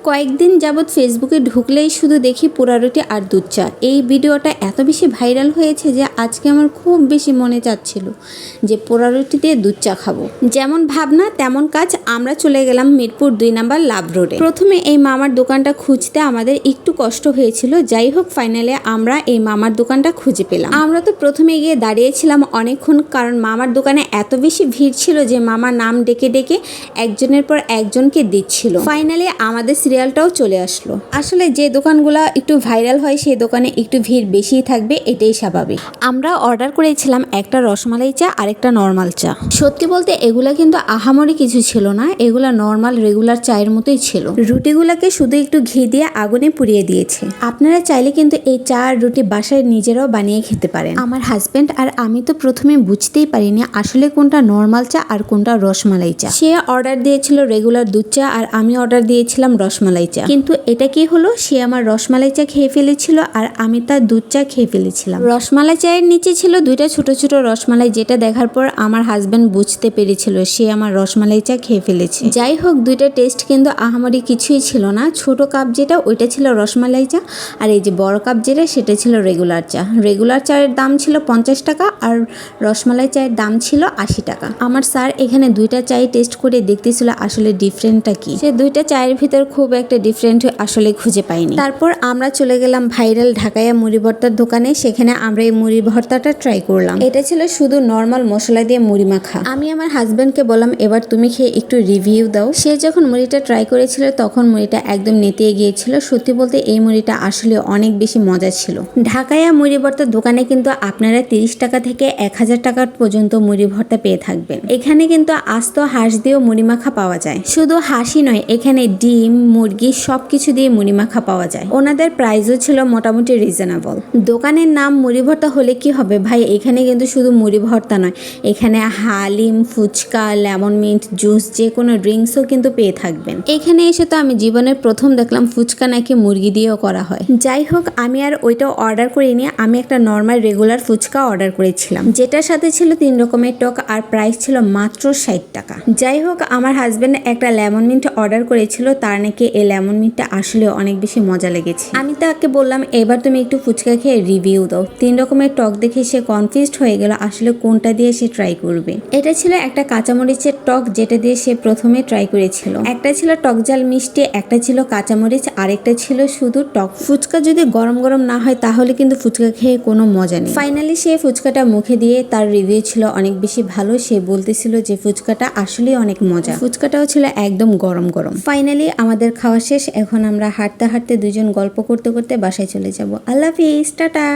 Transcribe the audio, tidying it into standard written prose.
কয়েকদিন যাবৎ ফেসবুকে ঢুকলেই শুধু দেখি পোড়া রুটি আর দুধ চা। এই ভিডিওটা এত বেশি ভাইরাল হয়েছে যে আজকে আমার খুব বেশি মনে চাচ্ছিল যে পোড়া রুটি দিয়ে দুধ চা খাবো। যেমন ভাবনা তেমন কাজ, আমরা চলে গেলাম মিরপুর 2 নাম্বার লাভ রোডে। প্রথমে এই মামার দোকানটা খুঁজতে আমাদের একটু কষ্ট হয়েছিল, যাই হোক ফাইনালে আমরা এই মামার দোকানটা খুঁজে পেলাম। আমরা তো প্রথমে গিয়ে দাঁড়িয়েছিলাম অনেকক্ষণ, কারণ মামার দোকানে এত বেশি ভিড় ছিল যে মামা নাম ডেকে ডেকে একজনের পর একজনকে দিচ্ছিল। ফাইনালি আমাদের সিরিয়ালটাও চলে আসলো। আসলে যে দোকানগুলো একটু ভাইরাল হয় সেই দোকানে একটু ভিড় বেশিই থাকবে, এটাই স্বাভাবিক। আমরা অর্ডার করেছিলাম একটা রসমালাই চা আর একটা নর্মাল চা। সত্যি বলতে এগুলা কিন্তু আহামরি কিছু ছিল না, এগুলা নর্মাল রেগুলার চায়ের মতোই ছিল। রুটিগুলাকে শুধু একটু ঘি দিয়ে আগুনে পুড়িয়ে দিয়েছে। আপনারা চাইলে কিন্তু এই চা আর রুটি বাসায় নিজেরাও বানিয়ে খেতে পারেন। আমার হাজবেন্ড আর আমি তো প্রথমে বুঝতেই পারিনি আসলে কোনটা নর্মাল চা আর কোনটা রসমালাই চা। সে অর্ডার দিয়েছিল রেগুলার দুধ চা আর আমি অর্ডার দিয়েছিলাম রসমালাই চা। কিন্তু এটা কি হলো, সে আমার রসমালাই চা খেয়ে ফেলেছিল আর আমি তার দুধ চা খেয়ে ফেলেছিলাম। রসমালাই চায়ের নিচে ছিল দুইটা ছোট ছোট রসমালাই, যেটা দেখার পর আমার হাজবেন্ড বুঝতে পেরেছিল সে আমার রসমালাই চা খেয়ে ফেলেছে। যাই হোক, দুইটা টেস্ট কিন্তু আহামরি কিছুই ছিল না। ছোট কাপ যেটা ওইটা ছিল রসমালাই চা, আর এই যে বড় কাপ যেটা সেটা ছিল রেগুলার চা। রেগুলার চায়ের দাম ছিল 50 টাকা আর রসমালাই চায়ের দাম ছিল 80 টাকা। আমার স্যার এখানে দুইটা চাই টেস্ট করে দেখতেছিল আসলে ডিফারেন্টটা কি। সে দুইটা চায়ের ভিতর খুব একটা ডিফারেন্ট আসলে খুঁজে পাইনি। তারপর আমরা চলে গেলাম ভাইরাল ঢাকাইয়া মুড়ি ভর্তার দোকানে। সেখানে আমরা এই মুড়ি ভর্তাটা ট্রাই করলাম। এটা ছিল শুধু নর্মাল মশলা দিয়ে মুড়ি মাখা। আমি আমার হাজবেন্ডকে বললাম এবার তুমি খেয়ে একটু রিভিউ দাও। সে যখন মুড়িটা ট্রাই করেছিল তখন মুড়িটা একদম নেতিয়ে গিয়েছিল। সত্যি বলতে এই মুড়িটা আসলে অনেক বেশি মজা ছিল। ঢাকাইয়া মুড়ি ভর্তার দোকানে কিন্তু আপনারা 30 টাকা থেকে 1000 টাকা পর্যন্ত মুড়ি ভর্তা পেয়ে থাকবেন। এখানে কিন্তু আস্ত হাঁস দিয়েও মুড়ি মাখা পাওয়া যায়। শুধু হাঁসই নয়, এখানে ডিম, মুরগি সবকিছু দিয়ে মুড়ি মাখা পাওয়া যায়। ওনাদের প্রাইসও ছিল মোটামুটি রিজনেবল। দোকানের নাম মুড়ি ভর্তা হলে কি হবে ভাই, এখানে কিন্তু শুধু মুড়ি ভর্তা নয়, এখানে haleem, fuchka, lemon mint juice, যে কোনো ড্রিঙ্কসও কিন্তু পেয়ে থাকবেন। এখানে এসে তো আমি জীবনের প্রথম দেখলাম ফুচকা নাকি মুরগি দিয়েও করা হয়। যাই হোক, আমি আর ওইটাও অর্ডার করিনি, আমি একটা নর্মাল রেগুলার ফুচকা অর্ডার করেছিলাম, যেটার সাথে ছিল 3 রকমের টক আর প্রাইস ছিল মাত্র 60 টাকা। যাই হোক, আমার হাজবেন্ড একটা লেমন মিন্ট অর্ডার করেছিল, তার নাকি এই লেমন মিন্টটা আসলে অনেক বেশি মজা লেগেছে। আমি তাকে বললাম এবার তুমি একটু ফুচকা খেয়ে রিভিউ দাও। 3 রকমের টক দেখে সে কনফিউজড হয়ে গেল আসলে কোনটা দিয়ে সে ট্রাই করবে। এটা ছিল একটা কাঁচামরিচের টক, যেটা দিয়ে সে প্রথমে ট্রাই করেছিল। একটা ছিল টক ঝাল মিষ্টি, একটা ছিল কাঁচামরিচ, আরেকটা ছিল শুধু টক। ফুচকা যদি গরম গরম না হয় তাহলে কিন্তু ফুচকা খেয়ে কোনো মজা নেই। ফাইনালি সে ফুচকাটা মুখে দিয়ে তার রিভিউ ছিল অনেক বেশি ভালো। সে বলতেছিল যে ফুচকাটা আসলে অনেক মজা। ফুচকাটাও ছিল একদম গরম গরম। ফাইনালি আমাদের খাওয়া শেষ। এখন আমরা হাঁটতে হাঁটতে দুজন গল্প করতে করতে বাসায় চলে যাব। আল্লাহ হাফিজ, টাটা।